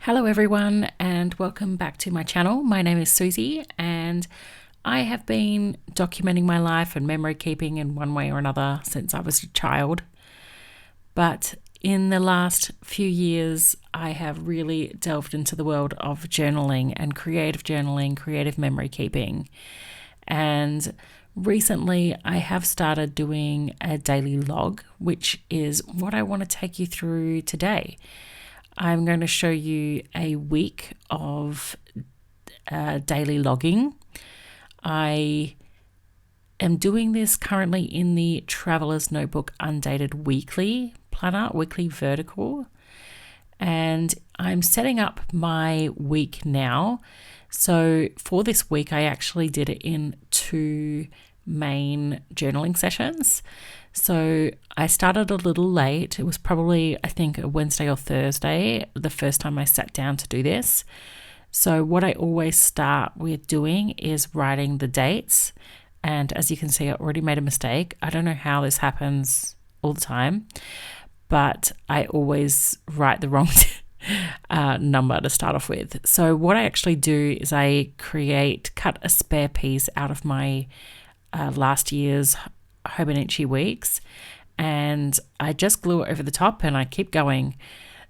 Hello everyone and welcome back to my channel. My name is Susie and I have been documenting my life and memory keeping in one way or another since I was a child. But in the last few years, I have really delved into the world of journaling and creative memory keeping. And recently I have started doing a daily log, which is what I want to take you through today. I'm going to show you a week of daily logging. I am doing this currently in the Traveler's Notebook Undated Weekly Planner, Weekly Vertical, and I'm setting up my week now. So for this week, I actually did it in two main journaling sessions. So I started a little late. It was probably, I think, a Wednesday or Thursday, the first time I sat down to do this. So what I always start with doing is writing the dates. And as you can see, I already made a mistake. I don't know how this happens all the time, but I always write the wrong number to start off with. So what I actually do is I cut a spare piece out of my last year's Hobonichi weeks, and I just glue it over the top and I keep going.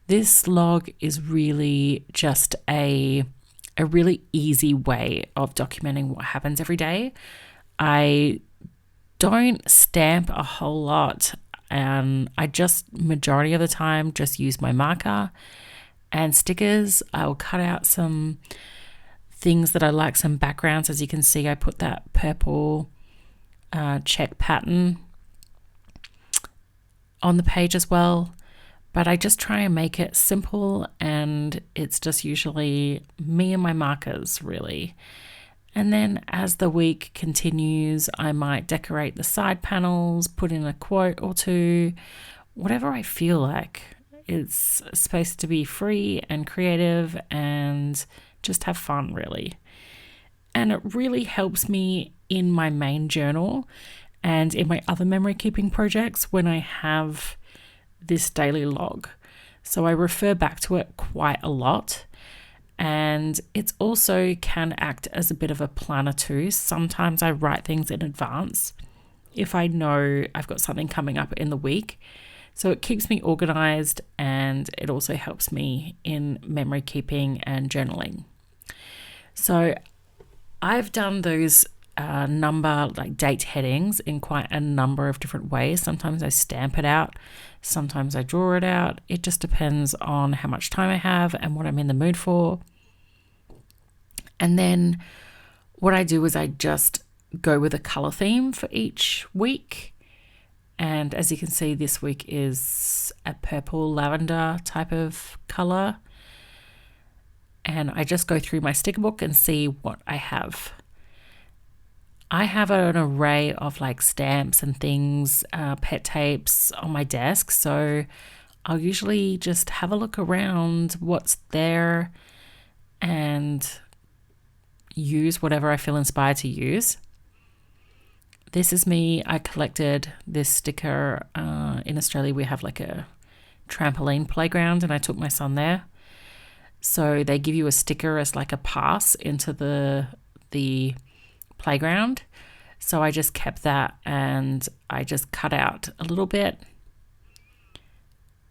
This log is really just a really easy way of documenting what happens every day. I don't stamp a whole lot, and I just majority of the time just use my marker and stickers. I'll cut out some things that I like, some backgrounds. As you can see, I put that purple check pattern on the page as well, but I just try and make it simple, and it's just usually me and my markers really. And then as the week continues, I might decorate the side panels, put in a quote or two, whatever I feel like. It's supposed to be free and creative and just have fun really. And it really helps me in my main journal and in my other memory keeping projects when I have this daily log. So I refer back to it quite a lot. And it also can act as a bit of a planner too. Sometimes I write things in advance if I know I've got something coming up in the week. So it keeps me organized, and it also helps me in memory keeping and journaling. So I've done those date headings in quite a number of different ways. Sometimes I stamp it out, sometimes I draw it out. It just depends on how much time I have and what I'm in the mood for. And then what I do is I just go with a color theme for each week. And as you can see, this week is a purple lavender type of color. And I just go through my sticker book and see what I have. I have an array of stamps and things, pet tapes on my desk. So I'll usually just have a look around what's there and use whatever I feel inspired to use. This is me. I collected this sticker. In Australia, we have a trampoline playground, and I took my son there. So they give you a sticker as a pass into the playground. So I just kept that, and I just cut out a little bit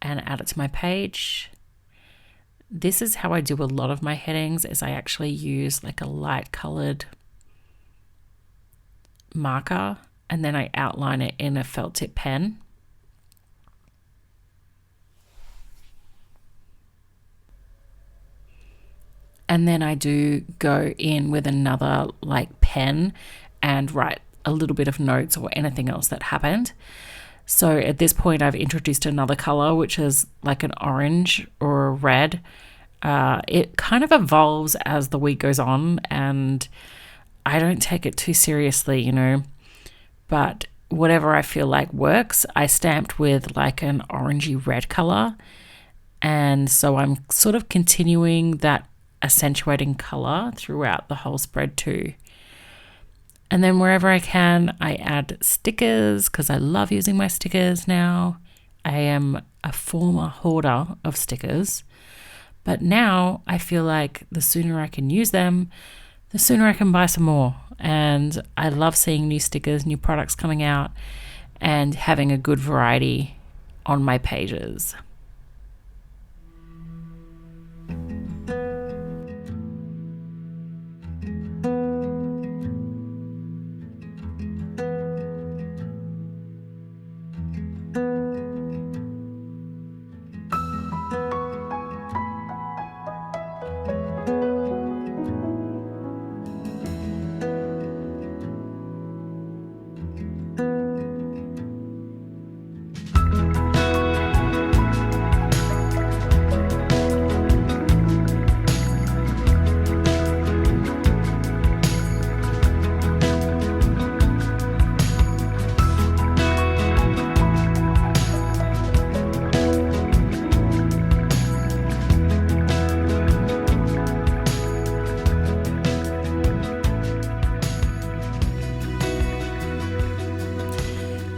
and add it to my page. This is how I do a lot of my headings, is I actually use a light colored marker, and then I outline it in a felt tip pen. And then I do go in with another pen and write a little bit of notes or anything else that happened. So at this point, I've introduced another color, which is an orange or a red. It kind of evolves as the week goes on, and I don't take it too seriously, but whatever I feel like works. I stamped with an orangey red color, and so I'm sort of continuing that accentuating color throughout the whole spread too. And then wherever I can, I add stickers because I love using my stickers now. I am a former hoarder of stickers, But now I feel like the sooner I can use them, the sooner I can buy some more. And I love seeing new stickers, new products coming out, and having a good variety on my pages.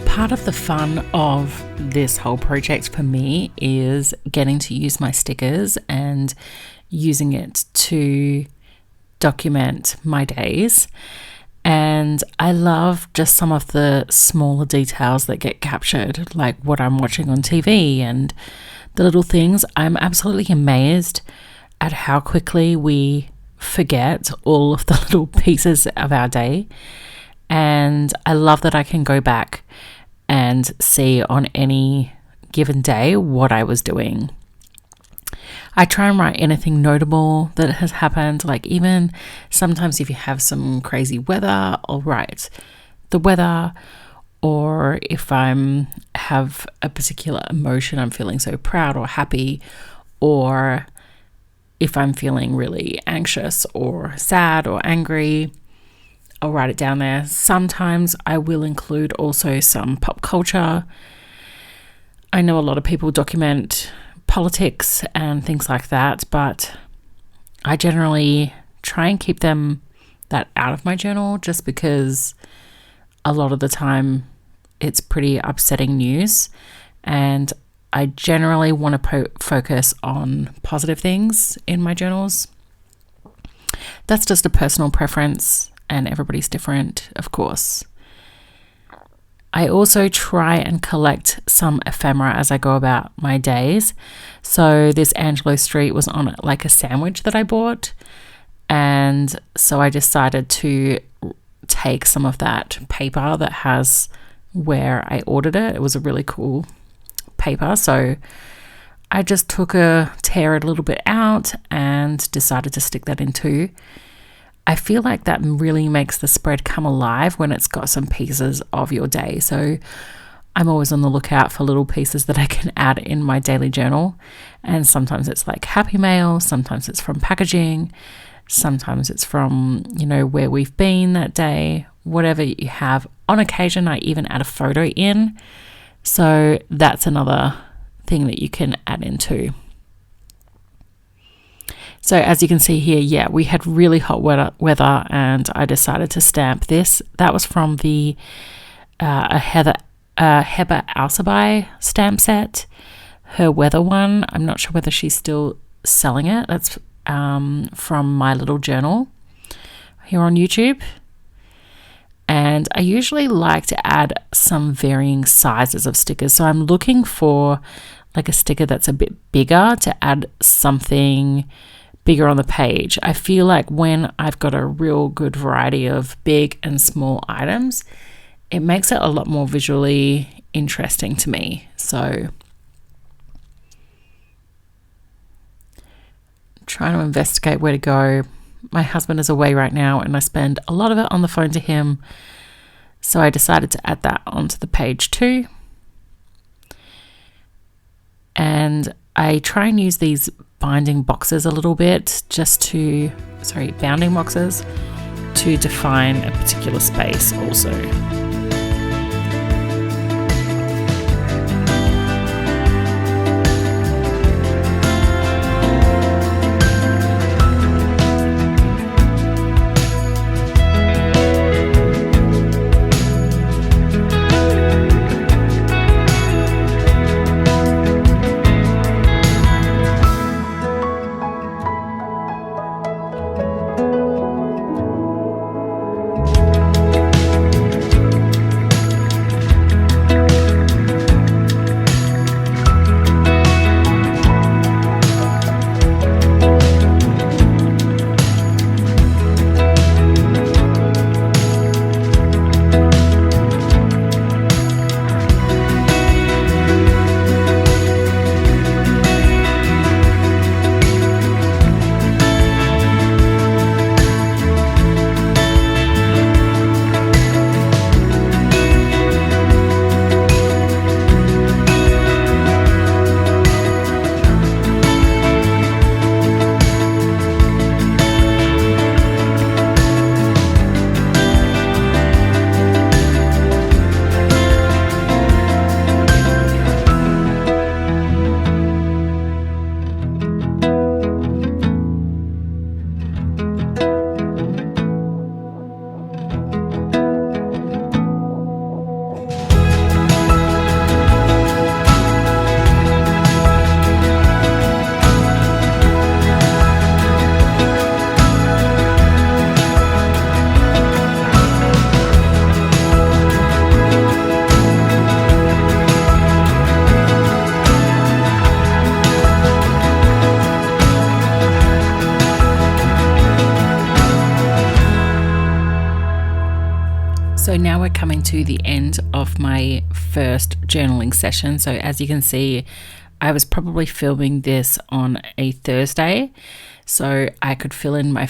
Part of the fun of this whole project for me is getting to use my stickers and using it to document my days. And I love just some of the smaller details that get captured, like what I'm watching on TV and the little things. I'm absolutely amazed at how quickly we forget all of the little pieces of our day. And I love that I can go back and see on any given day what I was doing. I try and write anything notable that has happened, like even sometimes if you have some crazy weather, I'll write the weather, or if I'm have a particular emotion, I'm feeling so proud or happy, or if I'm feeling really anxious or sad or angry, I'll write it down there. Sometimes I will include also some pop culture. I know a lot of people document politics and things like that, but I generally try and keep that out of my journal just because a lot of the time it's pretty upsetting news, and I generally want to focus on positive things in my journals. That's just a personal preference, and everybody's different, of course. I also try and collect some ephemera as I go about my days. So this Angelo Street was on like a sandwich that I bought, and so I decided to take some of that paper that has where I ordered it. It was a really cool paper, so I just tear it a little bit out and decided to stick that in too. I feel like that really makes the spread come alive when it's got some pieces of your day. So I'm always on the lookout for little pieces that I can add in my daily journal. And sometimes it's like Happy Mail, sometimes it's from packaging, sometimes it's from, where we've been that day, whatever you have. On occasion, I even add a photo in. So that's another thing that you can add in too. So as you can see here, we had really hot weather, and I decided to stamp this. That was from the Heather Alsabai stamp set, her weather one. I'm not sure whether she's still selling it. That's from My Little Journal here on YouTube. And I usually like to add some varying sizes of stickers. So I'm looking for like a sticker that's a bit bigger to add something bigger on the page. I feel like when I've got a real good variety of big and small items, it makes it a lot more visually interesting to me. So I'm trying to investigate where to go. My husband is away right now, and I spend a lot of it on the phone to him. So I decided to add that onto the page too. And I try and use these bounding boxes a little bit bounding boxes to define a particular space also. So now we're coming to the end of my first journaling session. So as you can see, I was probably filming this on a Thursday, so I could fill in the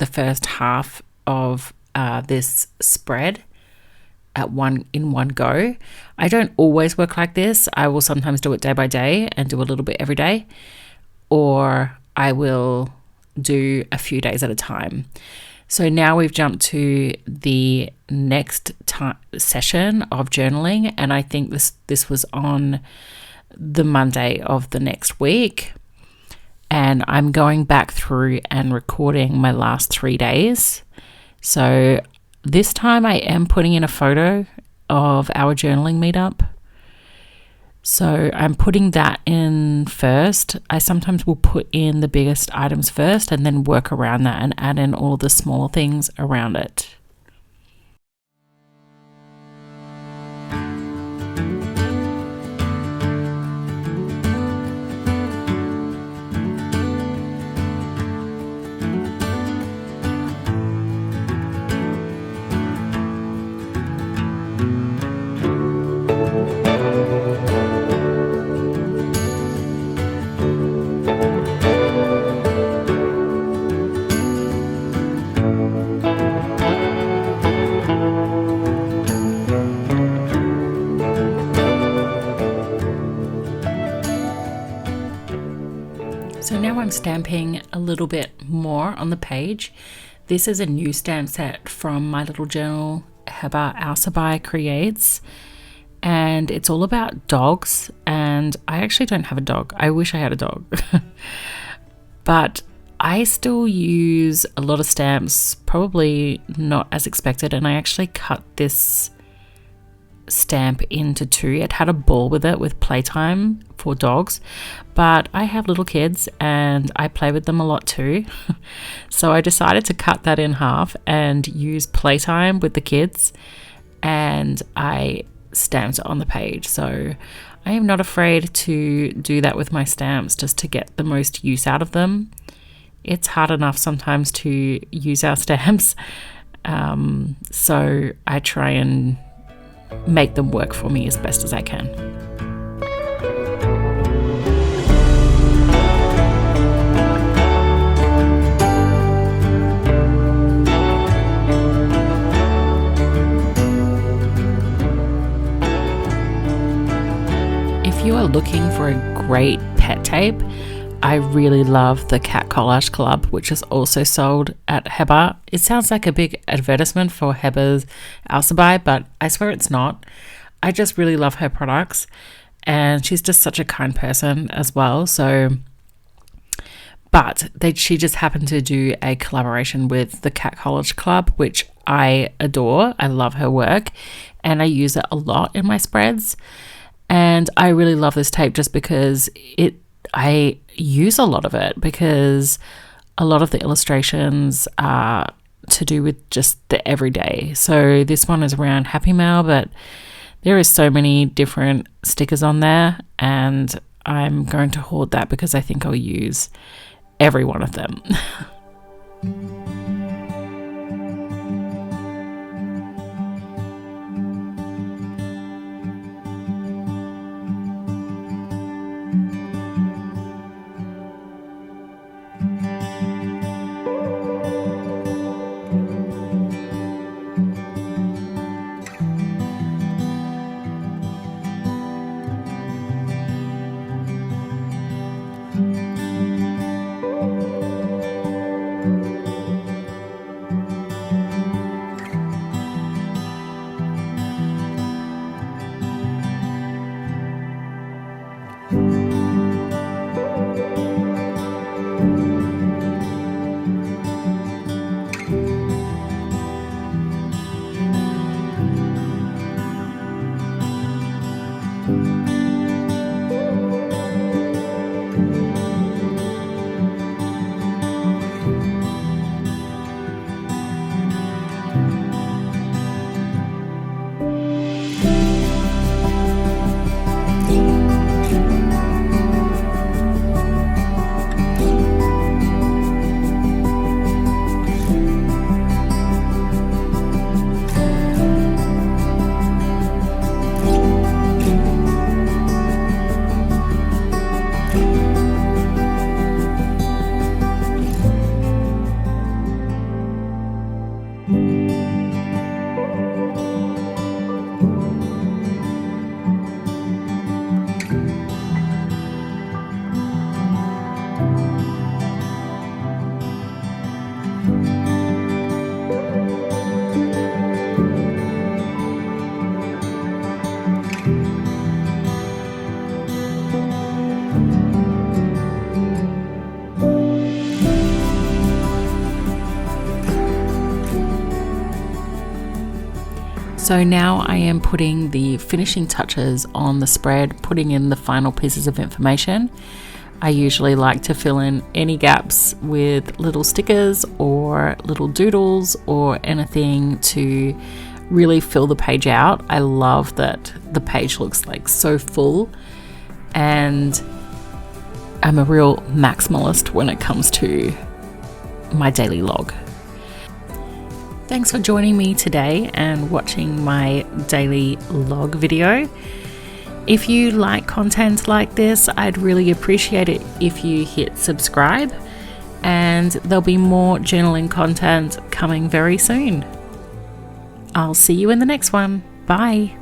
first half of this spread in one go. I don't always work like this. I will sometimes do it day by day and do a little bit every day, or I will do a few days at a time. So now we've jumped to the next session of journaling, and I think this was on the Monday of the next week, and I'm going back through and recording my last 3 days. So this time I am putting in a photo of our journaling meetup. So I'm putting that in first. I sometimes will put in the biggest items first and then work around that and add in all the smaller things around it. So now I'm stamping a little bit more on the page. This is a new stamp set from my little journal, Heba Alcibi Creates, and it's all about dogs, and I actually don't have a dog. I wish I had a dog. But I still use a lot of stamps, probably not as expected, and I actually cut this stamp into two. It had a ball with it with playtime for dogs, but I have little kids and I play with them a lot too. So I decided to cut that in half and use playtime with the kids, and I stamped it on the page. So I am not afraid to do that with my stamps just to get the most use out of them. It's hard enough sometimes to use our stamps, so I try and make them work for me as best as I can. If you are looking for a great pet tape, I really love the Cat Collage Club, which is also sold at Heba. It sounds like a big advertisement for Heba's Alcibi, but I swear it's not. I just really love her products, and she's just such a kind person as well. She just happened to do a collaboration with the Cat Collage Club, which I adore. I love her work, and I use it a lot in my spreads. And I really love this tape just because I use a lot of it, because a lot of the illustrations are to do with just the everyday. So this one is around Happy Mail, but there is so many different stickers on there, and I'm going to hoard that because I think I'll use every one of them. So now I am putting the finishing touches on the spread, putting in the final pieces of information. I usually like to fill in any gaps with little stickers or little doodles or anything to really fill the page out. I love that the page looks like so full, and I'm a real maximalist when it comes to my daily log. Thanks for joining me today and watching my daily log video. If you like content like this, I'd really appreciate it if you hit subscribe, and there'll be more journaling content coming very soon. I'll see you in the next one. Bye.